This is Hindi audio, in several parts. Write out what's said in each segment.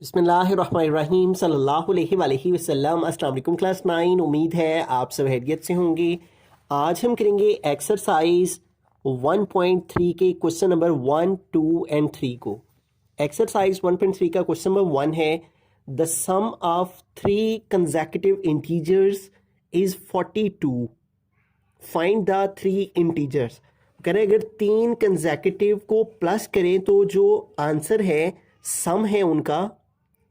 बिस्मिल्लाहिर्रहमानिर्रहीम सल्लल्लाहु अलैहि वसल्लम। अस्सलाम वालेकुम क्लास 9। उम्मीद है आप सब खैरियत से होंगे। आज हम करेंगे एक्सरसाइज 1.3 के क्वेश्चन नंबर 1, 2 एंड 3 को। एक्सरसाइज 1.3 का क्वेश्चन नंबर 1 है the sum of 3 consecutive integers is 42। Find the 3 integers. करें अगर 3 कंसेक्यूटिव को प्लस करें तो जो आंसर है सम है उनका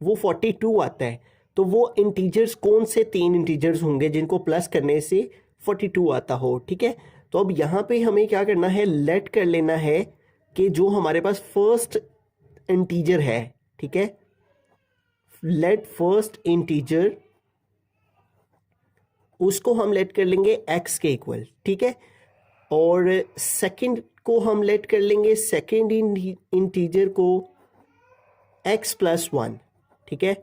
वो 42 आता है। तो वो इंटीजर्स कौन से 3 इंटीजर्स होंगे जिनको प्लस करने से 42 आता हो। ठीक है, तो अब यहाँ पे हमें क्या करना है, लेट कर लेना है कि जो हमारे पास फर्स्ट इंटीजर है, ठीक है, लेट फर्स्ट इंटीजर उसको हम लेट कर लेंगे x के इक्वल। ठीक है, और सेकंड को हम लेट कर लेंगे सेकंड इंटीजर को x प्लस 1। ठीक है,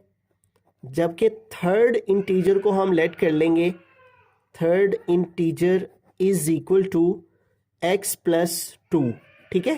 जबकि थर्ड इंटीजर को हम लेट कर लेंगे third integer is equal to x plus 2। ठीक है,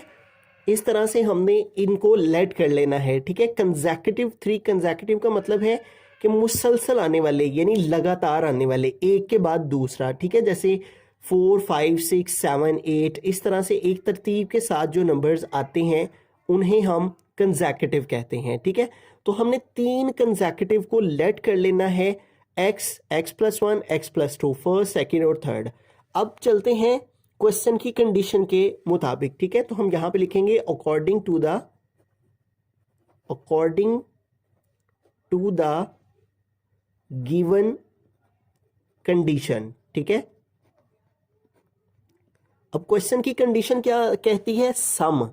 इस तरह से हमने इनको लेट कर लेना है। ठीक है, कंसेक्यूटिव 3 कंसेक्यूटिव का मतलब है कि मुसलसल आने वाले, यानी लगातार आने वाले, एक के बाद दूसरा। ठीक है, जैसे 4, 5, 6, 7, 8 इस तरह से एक तरतीब के साथ जो नंबर्स आते हैं उन्हें हम कंसेक्यूटिव कहते हैं। ठीक है, तो हमने 3 कंसेक्यूटिव को लेट कर लेना है x plus 1, x plus 2, first, second और थर्ड। अब चलते हैं क्वेश्चन की कंडीशन के मुताबिक। ठीक है, तो हम यहां पे लिखेंगे according to the given condition. ठीक है, अब क्वेश्चन की कंडीशन क्या कहती है, सम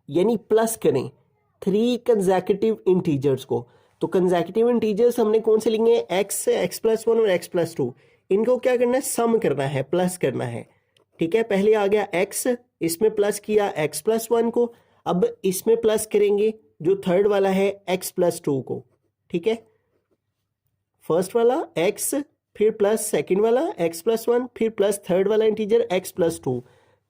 यानी प्लस करें 3 कंसेक्यूटिव इंटीजर्स को। तो कंसेक्यूटिव इंटीजर्स हमने कौन से लेंगे, x प्लस 1 और x प्लस 2। इनको क्या करना है, सम करना है, प्लस करना है। ठीक है, पहले आ गया x, इसमें प्लस किया x प्लस 1 को, अब इसमें प्लस करेंगे जो थर्ड वाला है x प्लस 2 को। ठीक है, फर्स्ट वाला x, फिर प्लस सेकंड वाला x प्लस 1, फिर प्लस थर्ड वाला इंटीजर x प्लस 2।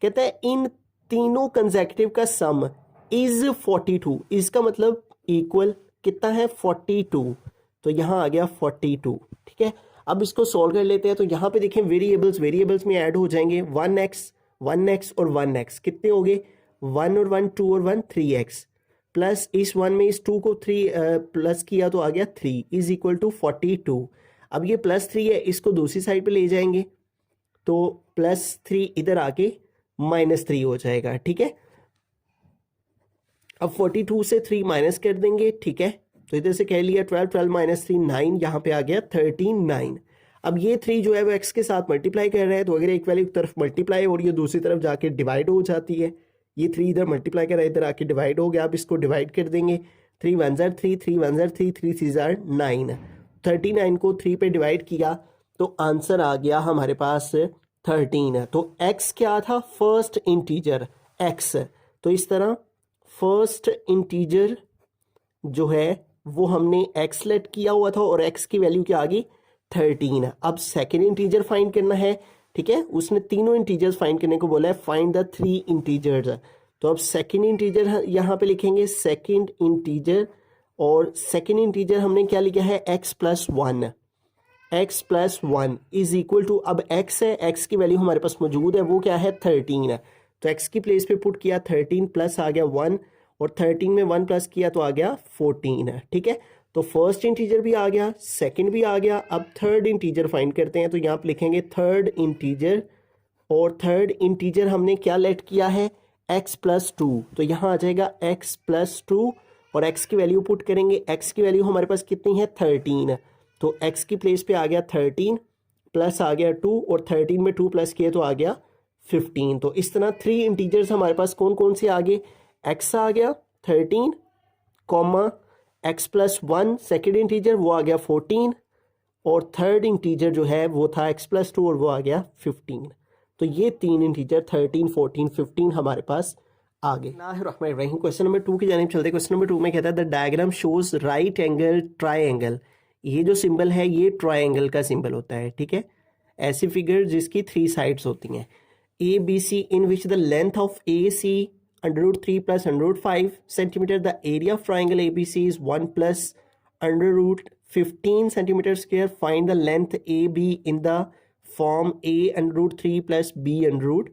कहता है इन तीनों कंसेक्यूटिव का सम इज 42। इसका मतलब इक्वल कितना है, 42। तो यहां आ गया 42। ठीक है, अब इसको सॉल्व कर लेते हैं। तो यहां पे देखें वेरिएबल्स में ऐड हो जाएंगे 1x और 1x कितने हो गए, 1 और 1 2 और 1 3x, प्लस इस 1 में इस 2 को 3 प्लस किया तो आ गया 3 इज इक्वल टू 42। अब ये प्लस 3 है, इसको दूसरी साइड पे ले जाएंगे तो प्लस 3 इधर आके माइनस 3 हो जाएगा। ठीक है, अब 42 से 3 माइनस कर देंगे। ठीक है, तो इधर से कह लिया 12 माइनस 3 9, यहाँ पे आ गया 13 9। अब ये 3 जो है वो x के साथ मल्टीप्लाई कर रहा है, तो अगर एक वैल्यू की तरफ मल्टीप्लाई और ये दूसरी तरफ जाके डिवाइड हो जाती है, ये 3 इधर मल्टीप्लाई कर रहा है, इधर आके डिवाइड हो गया। अब इसको डिवाइड कर देंगे, 3 1 जार 3, 3 1 जार 3, 3 3 जार 9। 39 को 3 पे डिवाइड किया तो आंसर आ गया हमारे पास 13। तो x क्या था, फर्स्ट इंटीजर x। तो इस तरह फर्स्ट इंटीजर जो है वो हमने x लेट किया हुआ था और x की वैल्यू क्या आ गई, 13। अब सेकेंड इंटीजर फाइंड करना है। ठीक है, उसने तीनों इंटीजर्स फाइंड करने को बोला है, फाइंड द 3 इंटीजर्स। तो अब सेकेंड इंटीजर यहाँ पे लिखेंगे सेकेंड इंटीजर, और सेकेंड इंटीजर हमने क्या लिखा है, x plus 1 is equal to, अब x है, x की वैल्यू हमारे पास मौजूद है, वो क्या है 13। तो x की प्लेस पे पुट किया 13, प्लस आ गया 1, और 13 में 1 प्लस किया तो आ गया 14। ठीक है, तो फर्स्ट इंटीजर भी आ गया, सेकंड भी आ गया। अब थर्ड इंटीजर फाइंड करते हैं। तो यहाँ पे लिखेंगे थर्ड इंटीजर, और थर्ड इंटीजर हमने क्या लेट किया है, x प्लस 2। तो यहाँ आ जाएगा x प्लस 2, और x की वैल्यू पुट करेंगे, x की वैल्यू हमारे पास कितनी है 13। तो x की प्लेस पे आ गया 13, प्लस आ गया 2, और 13 में 2 प्लस किए तो आ गया 15। तो इस तरह 3 इंटीजर्स हमारे पास कौन कौन से आ गए, x आ गया 13, comma x plus 1 second integer वो आ गया 14, और थर्ड इंटीजर जो है वो था x प्लस 2 और वो आ गया 15। तो ये 3 इंटीजर 13, 14, 15 हमारे पास आ गए। क्वेश्चन नंबर 2 की जानिब चलते। क्वेश्चन नंबर 2 में कहता है the diagram shows right angle triangle. ये जो सिंबल है ये ट्राइंगल का सिंबल होता है। ठीक है, ऐसी फिगर जिसकी 3 साइड्स होती हैं, A B C, in which the length of A C √3 + √5 centimeter, the area of triangle ABC is 1 + under root 15 centimetre square, find the length A B in the form A under root 3 plus B under root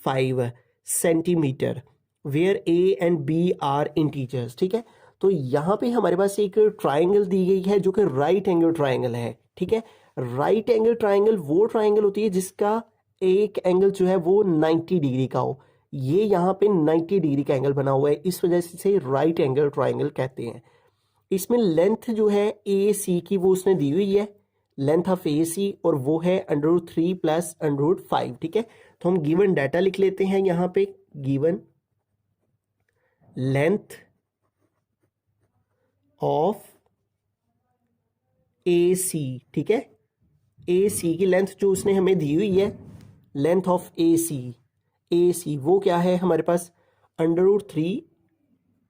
5 centimetre where A and B are integers. ठीक है, तो यहाँ पे हमारे पास एक ट्राइंगल दी गई है जो कि राइट एंगल ट्राइंगल है। ठीक है, राइट एंगल ट्राइंगल वो ट्राइंगल होती है जिसका एक एंगल जो है वो 90 डिग्री का हो। ये यहाँ पे 90 डिग्री का एंगल बना हुआ है, इस वजह से राइट एंगल ट्राइंगल कहते हैं। इसमें लेंथ जो है ए सी की वो उसने दी हुई है, लेंथ ऑफ ए सी, और वो है under root 3 plus under root 5। ठीक है, तो हम गिवन डाटा लिख लेते हैं यहाँ पे, गिवन लेंथ ऑफ ए सी। ठीक है, ए सी की लेंथ जो उसने हमें दी हुई है, लेंथ ऑफ ए सी वो क्या है हमारे पास, under root 3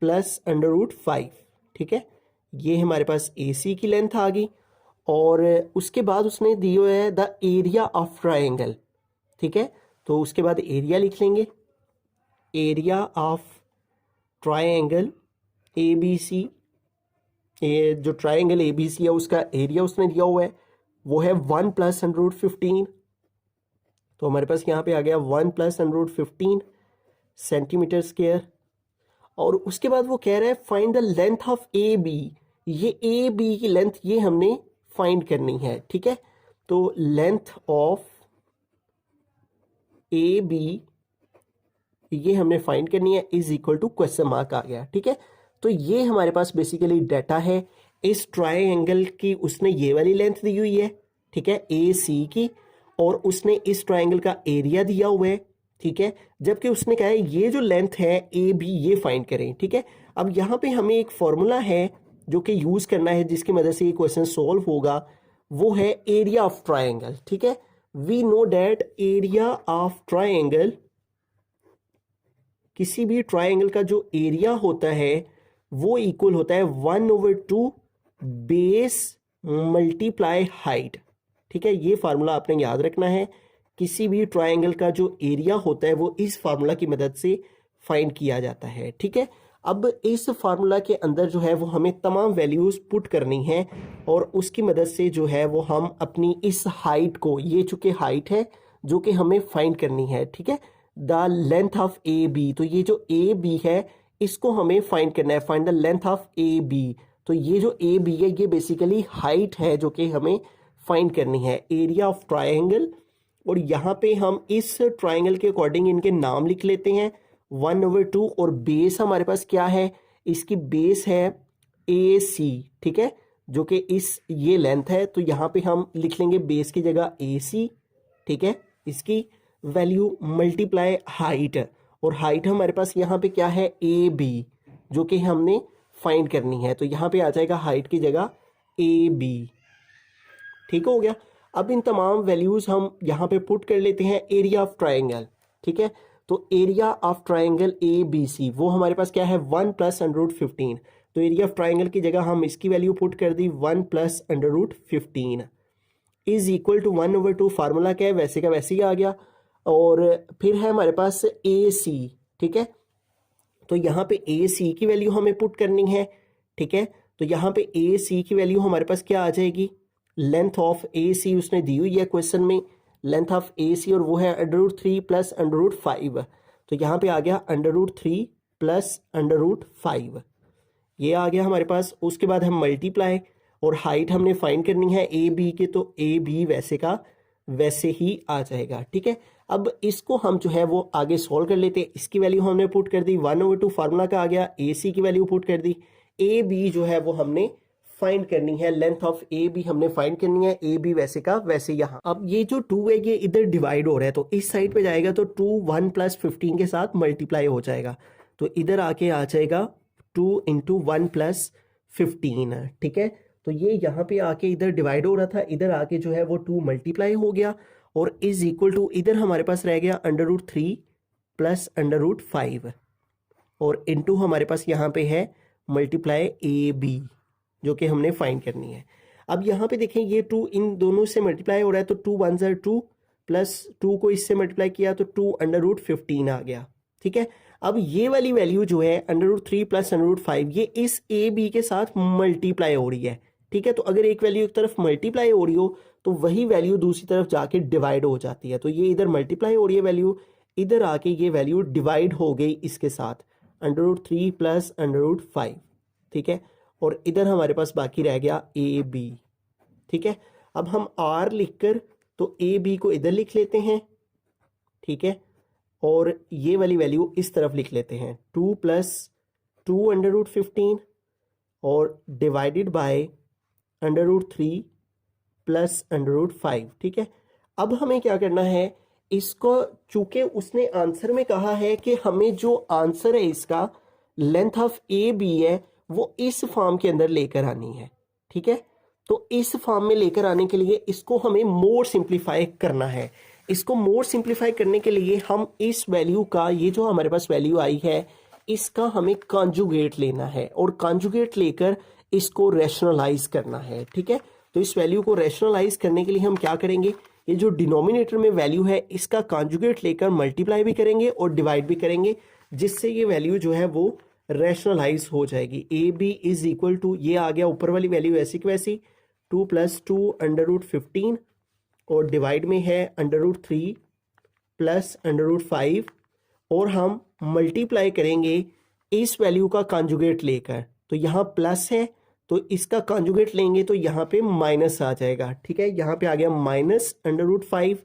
plus under root 5। ठीक है, ये हमारे पास ए सी की लेंथ आ गई, और उसके बाद उसने दी हुई है द एरिया ऑफ ट्राइंगल। ठीक है, तो उसके बाद एरिया लिख लेंगे, area of triangle A B C. ये जो ट्राइंगल ए बी सी है उसका एरिया उसने दिया हुआ है, वो है 1 प्लस अंडर रूट 15। तो हमारे पास यहाँ पे आ गया 1 plus under root 15 centimetre square. और उसके बाद वो कह रहा है find the length of A B. ये ए बी की लेंथ ये हमने फाइंड करनी है। ठीक है, तो लेंथ ऑफ ए बी ये हमने फाइंड करनी है, is equal to question mark आ गया। ठीक है, तो ये हमारे पास बेसिकली डाटा है। इस ट्राइंगल की उसने ये वाली लेंथ दी हुई है, ठीक है, ए सी की, और उसने इस ट्राइंगल का एरिया दिया हुआ है। ठीक है, जबकि उसने कहा है ये जो लेंथ है ए बी ये फाइंड करें। ठीक है, अब यहाँ पे हमें एक फॉर्मूला है जो कि यूज करना है जिसकी मदद से ये क्वेश्चन सॉल्व होगा, वो है एरिया ऑफ ट्राइंगल। ठीक है, we know that area of triangle, किसी भी ट्राइंगल का जो एरिया होता है वो इक्वल होता है 1/2 बेस मल्टीप्लाई हाइट। ठीक है, ये फार्मूला आपने याद रखना है। किसी भी ट्राइंगल का जो एरिया होता है वो इस फार्मूला की मदद से फाइंड किया जाता है। ठीक है, अब इस फार्मूला के अंदर जो है वो हमें तमाम वैल्यूज पुट करनी है, और उसकी मदद से जो है वो हम अपनी इस हाइट को, ये चूंकि हाइट है जो कि हमें फाइंड करनी है। ठीक है, the length of A B, तो ये जो ए बी है इसको हमें फाइंड करना है, find the length of A B. तो ये जो ए बी है ये बेसिकली हाइट है जो कि हमें फाइंड करनी है, एरिया ऑफ ट्राइंगल। और यहाँ पे हम इस ट्राइंगल के अकॉर्डिंग इनके नाम लिख लेते हैं, 1/2, और बेस हमारे पास क्या है, इसकी बेस है ए सी। ठीक है, जो कि इस ये लेंथ है, तो यहाँ पे हम लिख लेंगे बेस की जगह ए सी। ठीक है, इसकी वैल्यू मल्टीप्लाई हाइट, और हाइट हमारे पास यहाँ पे क्या है, ए बी, जो कि हमने फाइंड करनी है। तो यहाँ पे आ जाएगा हाइट की जगह ए बी। ठीक हो गया, अब इन तमाम वैल्यूज हम यहाँ पे पुट कर लेते हैं एरिया ऑफ ट्राइंगल। ठीक है, तो area of triangle A B C वो हमारे पास क्या है, 1 प्लस अंडर रूट 15। तो एरिया ऑफ ट्राइंगल की जगह हम इसकी वैल्यू पुट कर दी 1 plus under root 15 is equal to 1/2। Formula क्या है, वैसे का वैसे ही आ गया। और फिर है हमारे पास ए सी। ठीक है, तो यहाँ पे ए सी की वैल्यू हमें पुट करनी है। ठीक है, तो यहाँ पे ए सी की वैल्यू हमारे पास क्या आ जाएगी, लेंथ ऑफ ए सी उसने दी हुई है क्वेश्चन में, लेंथ ऑफ ए सी, और वो है under root 3 plus under root 5। तो यहाँ पे आ गया under root 3 plus under root 5, ये आ गया हमारे पास। उसके बाद हम मल्टीप्लाई, और हाइट हमने फाइंड करनी है ए बी के, तो ए बी वैसे का वैसे ही आ जाएगा। ठीक है, अब इसको हम जो है वो आगे सॉल्व कर लेते हैं। इसकी वैल्यू हमने पुट कर दी 1/2, फार्मूला का आ गया, ए सी की वैल्यू पुट कर दी, ए बी जो है वो हमने फाइंड करनी है, लेंथ ऑफ ए बी हमने फाइंड करनी है, ए बी वैसे का वैसे यहाँ। अब ये जो 2 है ये इधर डिवाइड हो रहा है, तो इस साइड पे जाएगा तो 2 1 प्लस 15 के साथ मल्टीप्लाई हो जाएगा, तो इधर आके आ जाएगा 2 इंटू 1 प्लस 15। ठीक है, तो ये यहाँ पे आके इधर डिवाइड हो रहा था, इधर आके जो है वो 2 मल्टीप्लाई हो गया, और इज इक्वल टू इधर हमारे पास रह गया under root 3 plus under root 5, और इंटू हमारे पास यहाँ पे है मल्टीप्लाई ए बी जो कि हमने फाइंड करनी है। अब यहाँ पे देखें ये 2 इन दोनों से मल्टीप्लाई हो रहा है, तो 2 1 ज़ा 2 प्लस 2 को इससे मल्टीप्लाई किया तो 2 अंडर रूट 15 आ गया। ठीक है, अब ये वाली वैल्यू जो है under root 3 plus under root 5 ये इस ए बी के साथ मल्टीप्लाई हो रही है। ठीक है। तो अगर एक वैल्यू एक तरफ मल्टीप्लाई हो रही हो तो वही वैल्यू दूसरी तरफ जाके डिवाइड हो जाती है। तो ये इधर मल्टीप्लाई हो रही है वैल्यू, इधर आके ये वैल्यू डिवाइड हो गई इसके साथ, √3 प्लस √5, ठीक है। और इधर हमारे पास बाकी रह गया ए बी, ठीक है। अब हम आर लिखकर तो ए बी को इधर लिख लेते हैं, ठीक है। और ये वाली वैल्यू इस तरफ लिख लेते हैं, 2 प्लस 2√15 और डिवाइडेड बाय √3 प्लस √5, ठीक है। अब हमें क्या करना है, इसको चूंकि उसने आंसर में कहा है कि हमें जो आंसर है इसका लेंथ ऑफ ए बी है वो इस फॉर्म के अंदर लेकर आनी है, ठीक है। तो इस फॉर्म में लेकर आने के लिए इसको हमें मोर सिंप्लीफाई करना है। इसको मोर सिंप्लीफाई करने के लिए हम इस वैल्यू का, ये जो हमारे पास वैल्यू आई है इसका हमें कॉन्जुगेट लेना है और कॉन्जुगेट लेकर इसको रैशनलाइज करना है, ठीक है। तो इस वैल्यू को रैशनलाइज करने के लिए हम क्या करेंगे, ये जो डिनोमिनेटर में वैल्यू है इसका कॉन्जुगेट लेकर मल्टीप्लाई भी करेंगे और डिवाइड भी करेंगे, जिससे ये वैल्यू जो है वो रैशनलाइज हो जाएगी। A B is equal to, ये आ गया ऊपर वाली वैल्यू ऐसी की वैसी, 2 प्लस 2√15 और डिवाइड में है √3 प्लस √5 और हम मल्टीप्लाई करेंगे इस वैल्यू का कॉन्जुगेट लेकर। तो यहाँ प्लस है तो इसका कॉन्जुगेट लेंगे तो यहाँ पे माइनस आ जाएगा, ठीक है। यहाँ पे आ गया माइनस √5,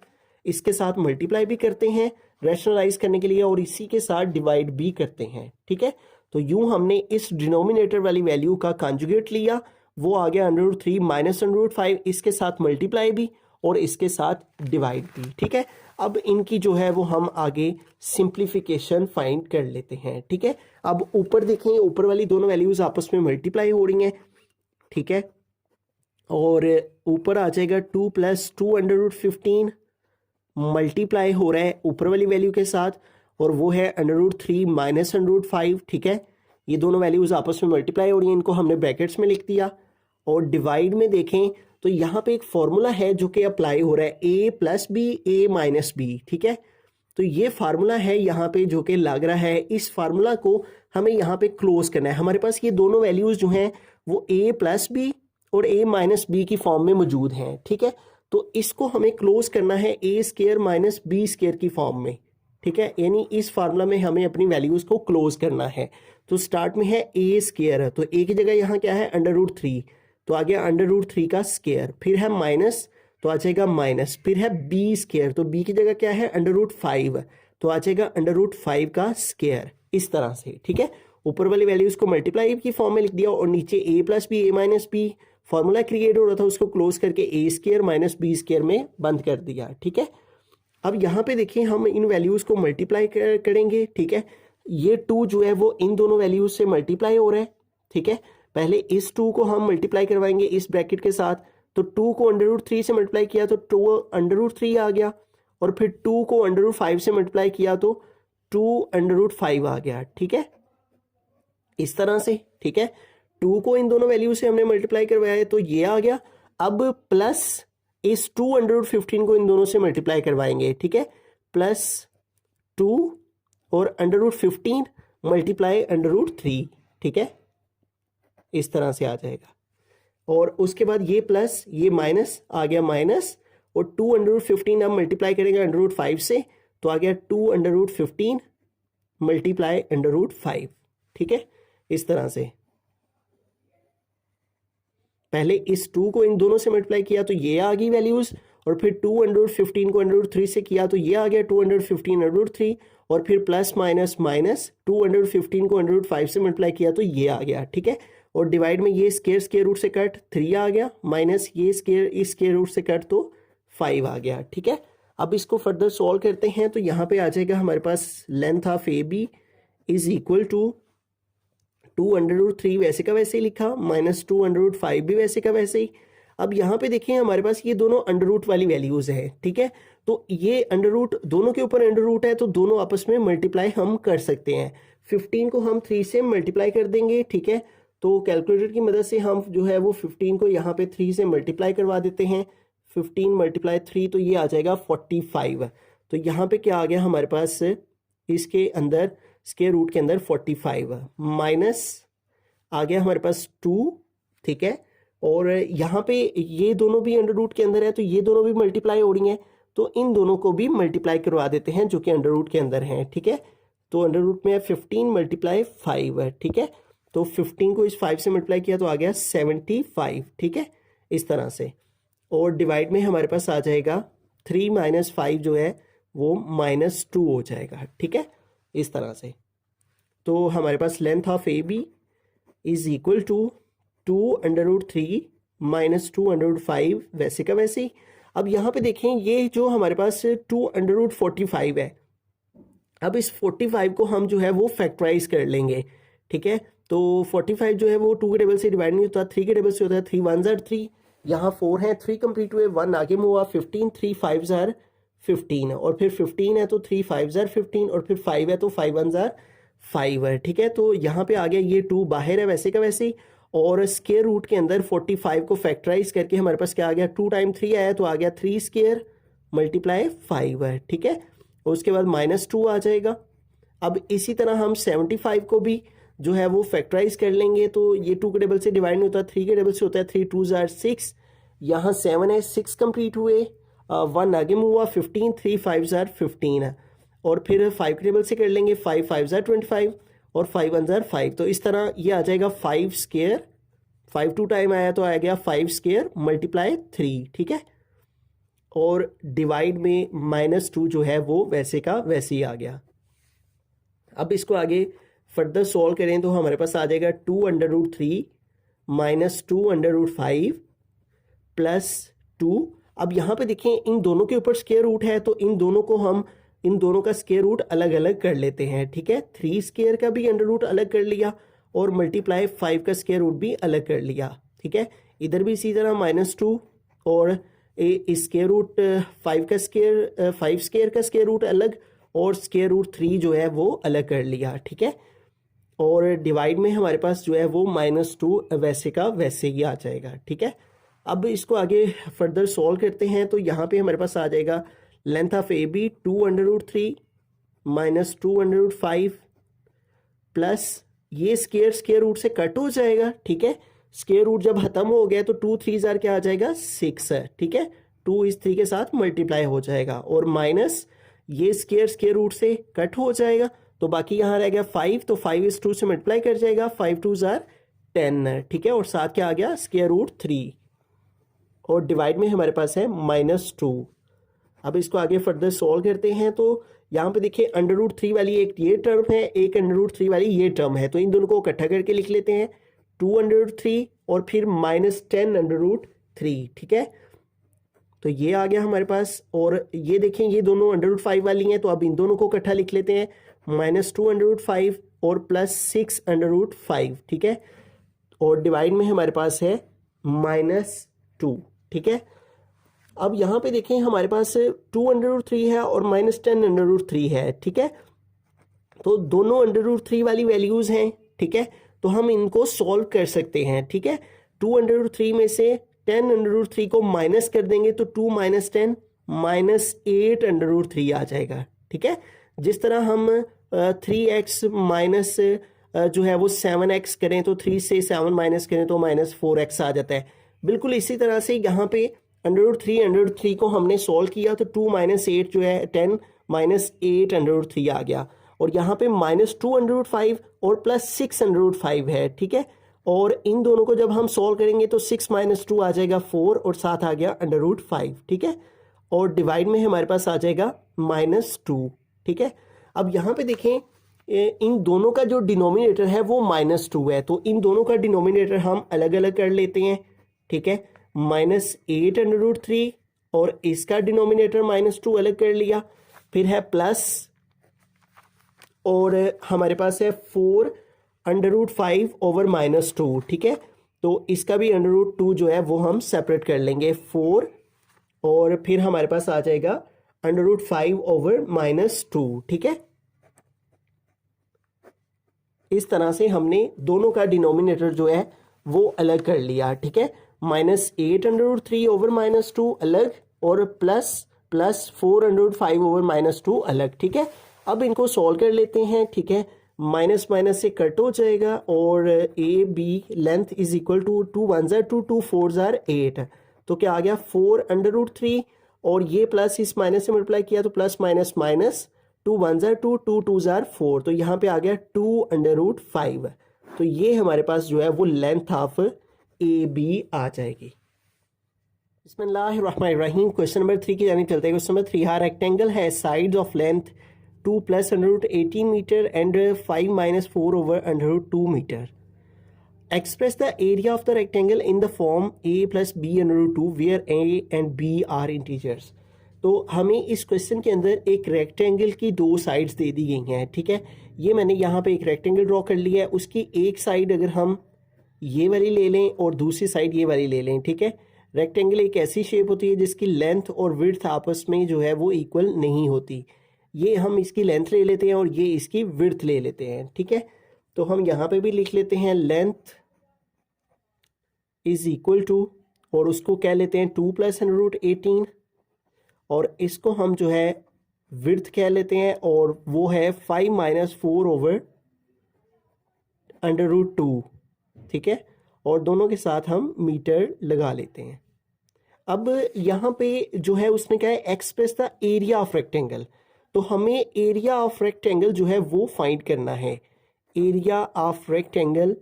इसके साथ मल्टीप्लाई भी करते हैं रैशनलाइज करने के लिए और इसी के साथ डिवाइड भी करते हैं, ठीक है। तो यूं हमने इस डिनोमिनेटर वाली वैल्यू का कॉन्जुगेट लिया, वो आ गया √3 माइनस √5, इसके साथ मल्टीप्लाई भी और इसके साथ डिवाइड भी, ठीक है। अब इनकी जो है वो हम आगे सिंप्लीफिकेशन फाइंड कर लेते हैं, ठीक है। अब ऊपर देखें, ऊपर वाली दोनों वैल्यूज आपस में मल्टीप्लाई हो रही हैं, ठीक है। और ऊपर आ जाएगा 2 प्लस 2√15 मल्टीप्लाई हो रहा है ऊपर वाली वैल्यू के साथ और वो है √3 माइनस √5, ठीक है। ये दोनों वैल्यूज आपस में मल्टीप्लाई हो रही हैं, इनको हमने ब्रैकेट्स में लिख दिया। और डिवाइड में देखें तो यहाँ पे एक फॉर्मूला है जो कि अप्लाई हो रहा है, a plus B A minus B, ठीक है। तो ये फार्मूला है यहाँ पे जो कि लग रहा है, इस फार्मूला को हमें यहाँ पे क्लोज करना है। हमारे पास ये दोनों वैल्यूज जो हैं वो a प्लस बी और a माइनस बी की फॉर्म में मौजूद हैं, ठीक है। तो इसको हमें क्लोज करना है a² माइनस b² की फॉर्म में, ठीक है। यानी इस फार्मूला में हमें अपनी वैल्यूज को क्लोज करना है। तो स्टार्ट में है a², तो a की जगह यहाँ क्या है √3, तो आ गया √3 का स्क्वायर, फिर है माइनस तो आ जाएगा माइनस, फिर है b², तो b की जगह क्या है √5, तो आ जाएगा √5 का स्क्वायर, इस तरह से, ठीक है। ऊपर वाली वैल्यूज को मल्टीप्लाई की फॉर्म में लिख दिया और नीचे a plus B A minus B formula create हो रहा था, उसको क्लोज करके a² माइनस b² में बंद कर दिया, ठीक है। अब यहाँ पे देखिए हम इन वैल्यूज को मल्टीप्लाई करेंगे, ठीक है। ये 2 जो है वो इन दोनों वैल्यूज से मल्टीप्लाई हो रहा है, ठीक है। पहले इस 2 को हम मल्टीप्लाई करवाएंगे इस ब्रैकेट के साथ, तो 2 को √3 से मल्टीप्लाई किया तो 2 √3 आ गया और फिर 2 को √5 से मल्टीप्लाई किया तो 2 √5 आ गया, ठीक है, इस तरह से, ठीक है। 2 को इन दोनों वैल्यू से हमने मल्टीप्लाई करवाया तो ये आ गया। अब प्लस इस 215 को इन दोनों से मल्टीप्लाई करवाएंगे, ठीक है, प्लस 2 और √15 मल्टीप्लाई √3, ठीक है, इस तरह से आ जाएगा। और उसके बाद ये प्लस ये माइनस आ गया माइनस और 215 अब मल्टीप्लाई करेंगे √5 से तो आ गया 215 मल्टीप्लाई √5, ठीक है, इस तरह से। पहले इस 2 को इन दोनों से मल्टीप्लाई किया तो ये आ गई वैल्यूज और फिर 215 को √3 से किया तो ये आ गया 215 √3 और फिर प्लस माइनस माइनस 215 को √5 से मल्टीप्लाई किया तो ये आ गया, ठीक है। और डिवाइड में ये स्क्वायर रूट से कट 3 आ गया माइनस ये स्क्वायर रूट से कट तो 5 आ गया, ठीक है। अब इसको फर्दर सॉल्व करते हैं तो यहाँ पे आ जाएगा हमारे पास length of A B is equal to 2√3 वैसे का वैसे ही लिखा माइनस 2√5 भी वैसे का वैसे ही। अब यहाँ पे देखिए हमारे पास ये दोनों अंडर रूट वाली वैल्यूज है, ठीक है। तो ये अंडर रूट दोनों के ऊपर अंडर रूट है तो दोनों आपस में मल्टीप्लाई हम कर सकते हैं। 15 को हम 3 से मल्टीप्लाई कर देंगे, ठीक है। तो कैलकुलेटर की मदद से हम जो है वो 15 को यहाँ पे 3 से मल्टीप्लाई करवा देते हैं। 15 मल्टीप्लाई 3 तो ये आ जाएगा 45। तो यहाँ पे क्या आ गया हमारे पास इसके अंदर स्क्वायर रूट के अंदर 45 माइनस आ गया हमारे पास 2, ठीक है, और यहाँ पे ये दोनों भी अंडर रूट के अंदर है तो ये दोनों भी मल्टीप्लाई हो रही हैं, तो इन दोनों को भी मल्टीप्लाई करवा देते हैं जो कि अंडर रूट के अंदर हैं, ठीक है। तो अंडर रूट में 15 मल्टीप्लाई 5 है, ठीक है। तो 15 को इस 5 से मल्टीप्लाई किया तो आ गया 75, ठीक है, इस तरह से। और डिवाइड में हमारे पास आ जाएगा 3 - 5 जो है वो -2 हो जाएगा, ठीक है, इस तरह से। तो हमारे पास length of A B is equal to 2√3 - 2√5, वैसे का वैसे ही। अब यहाँ पे देखें ये जो हमारे पास 2√45 है, अब इस 45 को हम जो है वो फैक्टराइज कर लेंगे, ठीक है। तो 45 जो है वो 2 के टेबल से डिवाइड नहीं होता, 3 के टेबल से होता है। 3 1 ज़ार 3, यहाँ 4 है, 3 कंप्लीट हुए, 1 आगे में हुआ, 15, 3 5 ज़ार 15 और फिर 15 है तो 3 5 ज़ार 15 और फिर 5 है तो 5 1 ज़ार 5 है, ठीक है। तो यहाँ पे आ गया, ये 2 बाहर है वैसे का वैसे ही। और स्क्वायर रूट के अंदर 45 को फैक्टराइज करके हमारे पास क्या आ गया, 2 टाइम 3 आया तो आ गया 3 स्क्वायर मल्टीप्लाई 5 है, ठीक है। और उसके बाद -2 आ जाएगा। अब इसी तरह हम 75 को भी जो है वो फैक्टराइज कर लेंगे, तो ये 2 के टेबल से डिवाइड नहीं होता, 3 के टेबल से होता है। 3 2 ज़ार 6, यहाँ 7 है, 6 कंप्लीट हुए, 1 आगे में हुआ, 15, 3 5 ज़ार 15 है। और फिर 5 के टेबल से कर लेंगे, 5 5 ज़ार 25 और 5 1 ज़ार 5। तो इस तरह ये आ जाएगा 5 स्क्वायर, 5 2 टाइम आया तो आ गया 5 स्क्वायर मल्टीप्लाई 3, ठीक है। और डिवाइड में -2 जो है वो वैसे का वैसे ही आ गया। अब इसको आगे फर्दर सॉल्व करें तो हमारे पास आ जाएगा 2√3 - 2√5 प्लस 2। अब यहाँ पे देखें इन दोनों के ऊपर स्क्वायर रूट है तो इन दोनों को हम, इन दोनों का स्क्वायर रूट अलग अलग कर लेते हैं, ठीक है। 3 स्क्वायर का भी अंडर रूट अलग कर लिया और मल्टीप्लाई 5 का स्क्वायर रूट भी अलग कर लिया, ठीक है। इधर भी इसी तरह -2 और स्क्वायर रूट 5 का स्क्वायर, 5 स्क्वायर का स्क्वायर रूट अलग और स्क्वायर रूट 3 जो है वो अलग कर लिया, ठीक है। और डिवाइड में हमारे पास जो है वो -2 वैसे का वैसे ही आ जाएगा, ठीक है। अब इसको आगे फर्दर सॉल्व करते हैं तो यहाँ पे हमारे पास आ जाएगा length of A B 2√3 - 2√5 plus ये स्क्वायर रूट से कट हो जाएगा, ठीक है। स्क्वायर रूट जब खत्म हो गया तो 2 3 ज़ार क्या आ जाएगा 6 है, ठीक है। 2 इस 3 के साथ मल्टीप्लाई हो जाएगा और माइनस ये स्क्वायर रूट से कट हो जाएगा तो बाकी यहाँ रह गया 5, तो 5 इस 2 से मल्टीप्लाई कर जाएगा, 5 2 ज़ार 10, ठीक है। और साथ क्या आ गया स्क्वायर रूट 3 और डिवाइड में हमारे पास है -2। अब इसको आगे फर्दर सॉल्व करते हैं तो यहाँ पे देखिए √3 वाली एक ये टर्म है, एक √3 वाली ये टर्म है, तो इन दोनों को इकट्ठा करके लिख लेते हैं 2√3 और फिर -10√3, ठीक है। तो ये आ गया हमारे पास। और ये देखें ये दोनों √5 वाली हैं तो अब इन दोनों को इकट्ठा लिख लेते हैं, -2√5 और +6√5, ठीक है। और डिवाइड में हमारे पास है -2, ठीक है। अब यहाँ पे देखें हमारे पास 2√3 है और -10√3 है, ठीक है। तो दोनों √3 वाली वैल्यूज़ हैं, ठीक है। तो हम इनको सॉल्व कर सकते हैं, ठीक है। 2√3 में से 10√3 को माइनस कर देंगे तो 2 - 10 -8√3 आ जाएगा, ठीक है। जिस तरह हम 3x माइनस जो है वो 7x करें तो 3 से 7 माइनस करें तो -4x आ जाता है, बिल्कुल इसी तरह से यहाँ पे √3 को हमने सॉल्व किया तो 2 - 8 जो है 10 - 8√3 आ गया। और यहाँ पे -2√5 और +6√5 है, ठीक है। और इन दोनों को जब हम सॉल्व करेंगे तो 6 - 2 आ जाएगा 4 और साथ आ गया √5, ठीक है। और डिवाइड में हमारे पास आ जाएगा -2, ठीक है। अब यहाँ पे देखें इन दोनों का जो डिनोमिनेटर है वो -2 है, तो इन दोनों का डिनोमिनेटर हम अलग अलग कर लेते हैं, ठीक है। -8√3 और इसका डिनोमिनेटर -2 अलग कर लिया, फिर है प्लस और हमारे पास है 4√5 ओवर -2, ठीक है। तो इसका भी √2 जो है वो हम सेपरेट कर लेंगे 4 और फिर हमारे पास आ जाएगा √5 ओवर -2, ठीक है। इस तरह से हमने दोनों का डिनोमिनेटर जो है वो अलग कर लिया, ठीक है। -8√3 ओवर -2 अलग और प्लस 4√5 ओवर -2 अलग, ठीक है। अब इनको सॉल्व कर लेते हैं, ठीक है। माइनस माइनस से कट हो जाएगा और A B length is equal to 2 1 जार 2 2 4 जार 8, तो क्या आ गया 4√3 और ये प्लस इस माइनस से मल्टीप्लाई किया तो प्लस माइनस माइनस 2 1 जार 2 2 2 जार 4, तो यहाँ पे आ गया 2√5। तो ये हमारे पास जो है वो लेंथ ऑफ ए बी आ जाएगी। बिस्मिल्लाहिर्रहमानिर्रहीम। क्वेश्चन नंबर 3 की जानी चलते हैं। क्वेश्चन नंबर 3, हाँ रेक्टेंगल है sides of length 2 + √18 metre and 5 - 4 over √2 metre. Express the area of the rectangle in the form a + b √2 where a and b are integers। तो हमें इस क्वेश्चन के अंदर एक रेक्टेंगल की दो साइड्स दे दी गई हैं, ठीक है। ये मैंने यहाँ पे एक रेक्टेंगल ड्रॉ कर लिया है, उसकी एक साइड अगर हम ये वाली ले लें और दूसरी साइड ये वाली ले लें, ठीक है। रेक्टेंगल एक ऐसी शेप होती है जिसकी लेंथ और विड्थ आपस में जो है वो इक्वल नहीं होती। ये हम इसकी लेंथ ले लेते हैं और ये इसकी विड्थ ले लेते हैं, ठीक है। तो हम यहाँ पे भी लिख लेते हैं लेंथ इज इक्वल टू, और उसको कह लेते हैं 2 + √18, और इसको हम जो है विड्थ कह लेते हैं और वो है 5 - 4 over √2, ठीक है। और दोनों के साथ हम मीटर लगा लेते हैं। अब यहाँ पे जो है उसने क्या है, express the area of rectangle. तो हमें एरिया ऑफ रेक्टेंगल जो है वो फाइंड करना है। Area of rectangle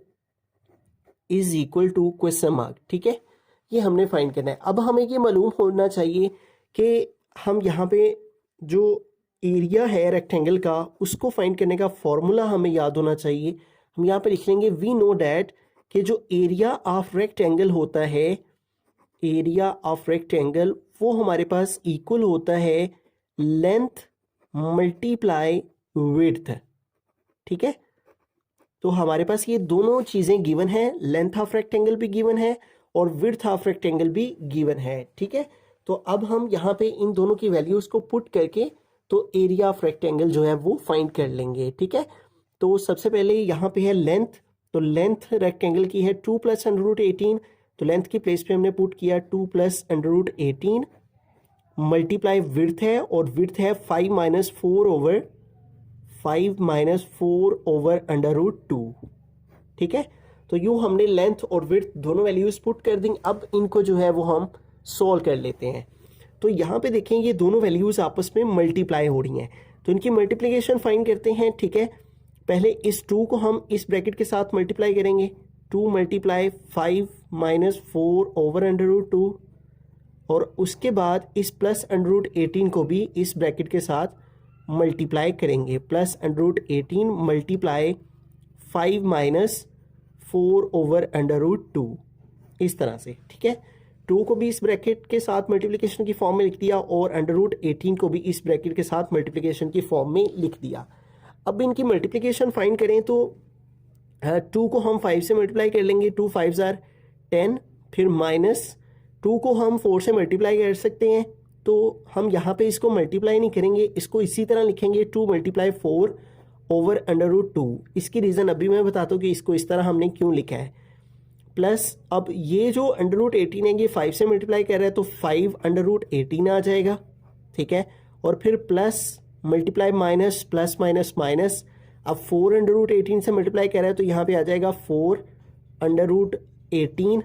is equal to question mark, ठीक है। ये हमने फाइंड करना है। अब हमें ये मालूम होना चाहिए कि हम यहाँ पे जो एरिया है रेक्टेंगल का उसको फाइंड करने का फॉर्मूला हमें याद होना चाहिए। हम यहाँ पे लिख लेंगे वी नो डैट कि जो एरिया ऑफ रेक्टेंगल होता है, एरिया ऑफ रेक्टेंगल वो हमारे पास इक्वल होता है लेंथ मल्टीप्लाई विड्थ, ठीक है। तो हमारे पास ये दोनों चीज़ें गिवन है, लेंथ ऑफ रेक्टेंगल भी गिवन है और विड्थ ऑफ रेक्टेंगल भी गिवन है, ठीक है। तो अब हम यहाँ पे इन दोनों की वैल्यूज़ को पुट करके तो एरिया ऑफ रेक्टेंगल जो है वो फाइंड कर लेंगे, ठीक है। तो सबसे पहले यहाँ पे है लेंथ, तो लेंथ रेक्टेंगल की है 2 + √18, तो लेंथ की प्लेस पे हमने पुट किया 2 + √18 मल्टीप्लाई विड्थ है, और विड्थ है 5 - 4 over 5 - 4 over √2, ठीक है। तो यूँ हमने लेंथ और विड्थ दोनों वैल्यूज पुट कर दी। अब इनको जो है वो हम सॉल्व कर लेते हैं। तो यहाँ पे देखें ये दोनों वैल्यूज आपस में मल्टीप्लाई हो रही हैं, तो इनकी मल्टीप्लिकेशन फाइंड करते हैं, ठीक है। पहले इस 2 को हम इस ब्रैकेट के साथ मल्टीप्लाई करेंगे, 2 × 5 - 4 over √2, और उसके बाद इस प्लस √18 को भी इस ब्रैकेट के साथ मल्टीप्लाई करेंगे, प्लस √18 मल्टीप्लाई 5 - 4 over √2, इस तरह से, ठीक है। 2 को भी इस ब्रैकेट के साथ मल्टीप्लिकेशन की फॉर्म में लिख दिया और √18 को भी इस ब्रैकेट के साथ मल्टीप्लिकेशन की फॉर्म में लिख दिया। अब इनकी मल्टीप्लिकेशन फाइंड करें तो 2 को हम 5 से मल्टीप्लाई कर लेंगे, 2 5 जार 10, फिर माइनस 2 को हम 4 से मल्टीप्लाई कर सकते हैं, तो हम यहाँ पे इसको मल्टीप्लाई नहीं करेंगे, इसको इसी तरह लिखेंगे 2 × 4 over √2। इसकी रीज़न अभी मैं बताता हूँ कि इसको इस तरह हमने क्यों लिखा है। प्लस अब ये जो √18 है ये 5 से मल्टीप्लाई कर रहा है तो 5 √18 आ जाएगा, ठीक है। और फिर plus multiply minus plus minus minus, अब 4 √18 से मल्टीप्लाई कर रहा है तो यहाँ पे आ जाएगा 4 √18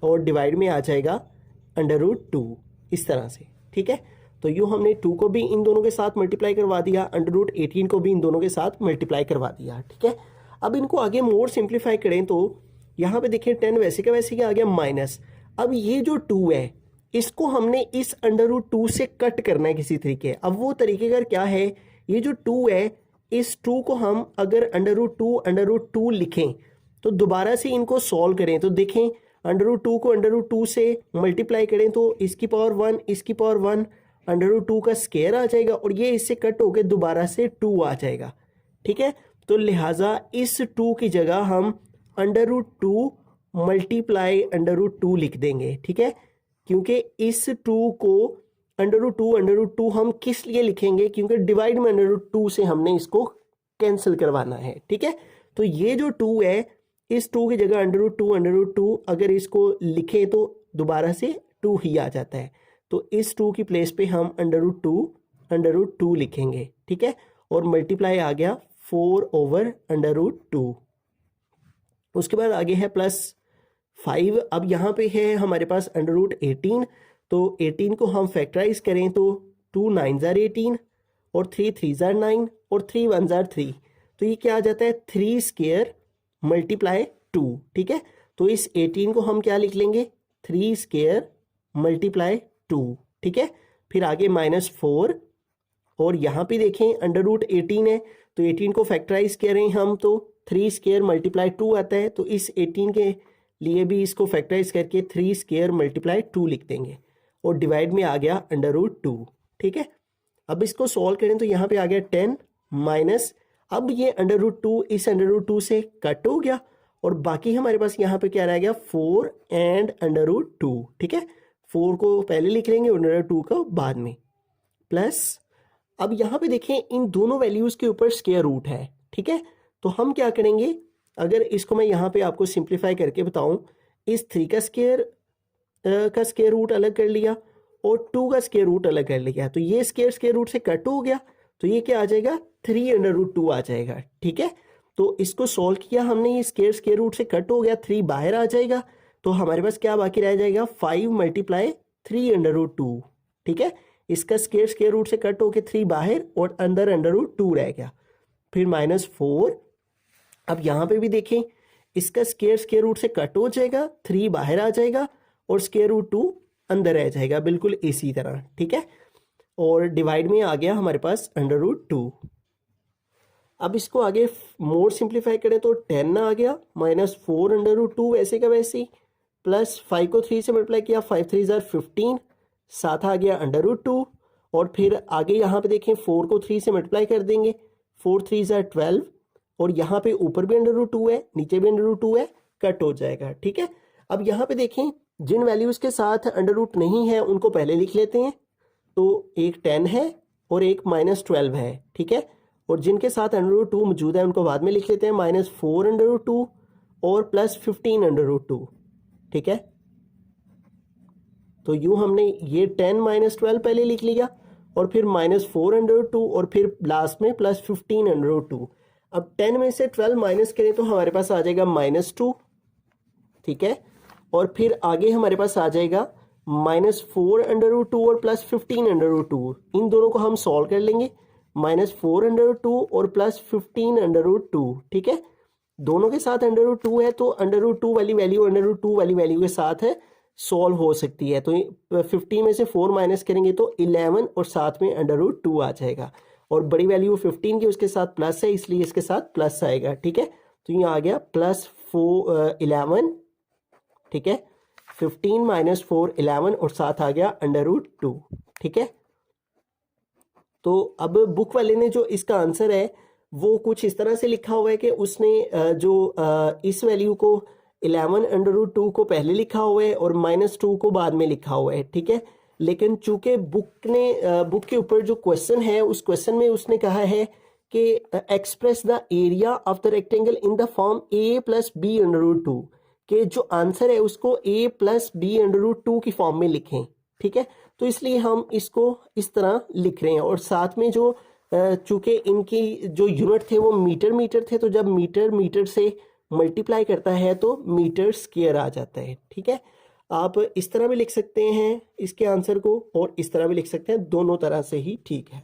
और डिवाइड में आ जाएगा √2, इस तरह से, ठीक है। तो यूँ हमने 2 को भी इन दोनों के साथ मल्टीप्लाई करवा दिया, √18 को भी इन दोनों के साथ मल्टीप्लाई करवा दिया, ठीक है। अब इनको आगे मोर सिंप्लीफाई करें तो यहाँ पे देखिए 10 वैसे का वैसे ही आ गया माइनस। अब ये जो 2 है इसको हमने इस √2 से कट करना है किसी तरीके। अब वो तरीकेकार क्या है, ये जो 2 है इस 2 को हम अगर √2 लिखें तो दोबारा से इनको सॉल्व करें तो देखें √2 को √2 से मल्टीप्लाई करें तो इसकी पावर 1 इसकी पावर 1 √2 का स्क्वायर आ जाएगा और ये इससे कट होकर दोबारा से 2 आ जाएगा, ठीक है। तो लिहाजा इस 2 की जगह हम √2 मल्टीप्लाई √2 लिख देंगे, ठीक है। क्योंकि इस 2 को √2 हम किस लिए लिखेंगे, क्योंकि डिवाइड में √2 से हमने इसको कैंसिल करवाना है, ठीक है। तो ये जो 2 है इस 2 की जगह √2 अगर इसको लिखें तो दोबारा से 2 ही आ जाता है, तो इस 2 की प्लेस पे हम √2 लिखेंगे, ठीक है। और मल्टीप्लाई आ गया 4/√2। उसके बाद आगे है +5। अब यहाँ पे है हमारे पास √18, तो 18 को हम फैक्टराइज करें तो 2 9s are 18 और 3 3s are 9 और 3 1s are 3। तो ये क्या आ जाता है 3² × 2। ठीक है, तो इस 18 को हम क्या लिख लेंगे 3² × 2। ठीक है, फिर आगे -4 और यहाँ पे देखें √18 है तो 18 को फैक्टराइज करें हम तो 3² × 2 आता है। तो इस 18 के लिए भी इसको फैक्टराइज करके 3² × 2 लिख देंगे और डिवाइड में आ गया √2। ठीक है, अब इसको सॉल्व करें तो यहाँ पे आ गया 10 माइनस, अब ये √2 इस √2 से कट हो गया और बाकी हमारे पास यहाँ पे क्या रह गया 4 एंड √2। ठीक है, 4 को पहले लिख लेंगे और √2 को बाद में प्लस। अब यहाँ पे देखें इन दोनों वैल्यूज के ऊपर स्क्वायर रूट है। ठीक है, तो हम क्या करेंगे, अगर इसको मैं यहाँ पे आपको सिंप्लीफाई करके बताऊं, इस 3 का स्क्वायर रूट अलग कर लिया और 2 का स्क्वायर रूट अलग कर लिया, तो ये स्क्वायर रूट से कट हो गया, तो ये क्या आ जाएगा 3/√2 आ जाएगा। ठीक है, तो इसको सॉल्व किया हमने, ये स्क्वायर रूट से कट हो गया, 3 बाहर आ जाएगा, तो हमारे पास क्या बाकी रह जाएगा 5 × 3/√2। ठीक है, इसका स्क्वायर रूट से कट होके 3 बाहर और अंदर √2 रह गया, फिर -4। अब यहाँ पे भी देखें इसका स्क्वायर रूट से कट हो जाएगा, 3 बाहर आ जाएगा और √2 अंदर रह जाएगा, बिल्कुल इसी तरह। ठीक है, और डिवाइड में आ गया हमारे पास √2। अब इसको आगे मोर सिंप्लीफाई करें तो 10 आ गया, -4/√2 वैसे का वैसे ही, प्लस 5 को 3 से मल्टीप्लाई किया, 5 3s are 15, साथ आ गया √2 और फिर आगे यहाँ पे देखें 4 को 3 से मल्टीप्लाई कर देंगे, 4 3s are 12 और यहाँ पे ऊपर भी √2 है नीचे भी √2 है, कट हो जाएगा। ठीक है, अब यहाँ पे देखें जिन वैल्यूज के साथ √ नहीं है उनको पहले लिख लेते हैं, तो एक 10 है और एक -12 है। ठीक है, और जिनके साथ √2 मौजूद है उनको बाद में लिख लेते हैं, -4/√2 और +15/√2। ठीक है, तो यूं हमने ये 10 -12 पहले लिख लिया और फिर -4/√2 और फिर लास्ट में +15/√2। अब 10 में से 12 माइनस करें तो हमारे पास आ जाएगा -2। ठीक है, और फिर आगे हमारे पास आ जाएगा -4/√2 और +15/√2। इन दोनों को हम सॉल्व कर लेंगे, -4/√2 और +15/√2। ठीक है, दोनों के साथ √2 है तो √2 वाली वैल्यू √2 वाली वैल्यू के साथ है सॉल्व हो सकती है। तो 15 में से 4 माइनस करेंगे तो 11 और साथ में √2 आ जाएगा, और बड़ी वैल्यू 15 की उसके साथ प्लस है इसलिए इसके साथ प्लस आएगा। ठीक है, तो ये आ गया +11। ठीक है, 15 - 4 11 और साथ आ गया √2। ठीक है, तो अब बुक वाले ने जो इसका आंसर है वो कुछ इस तरह से लिखा हुआ है कि उसने इस वैल्यू को 11/√2 को पहले लिखा हुआ है और -2 को बाद में लिखा हुआ है। ठीक है, लेकिन चूंकि बुक के ऊपर जो क्वेश्चन है उस क्वेश्चन में उसने कहा है कि express the area of the rectangle in the form a + b/√2, कि जो आंसर है उसको a + b/√2 की फॉर्म में लिखें। ठीक है, तो इसलिए हम इसको इस तरह लिख रहे हैं, और साथ में जो चूंकि इनकी जो यूनिट थे वो मीटर थे, तो जब मीटर से मल्टीप्लाई करता है तो मीटर स्क्वायर आ जाता है। ठीक है, आप इस तरह भी लिख सकते हैं इसके आंसर को और इस तरह भी लिख सकते हैं, दोनों तरह से ही ठीक है।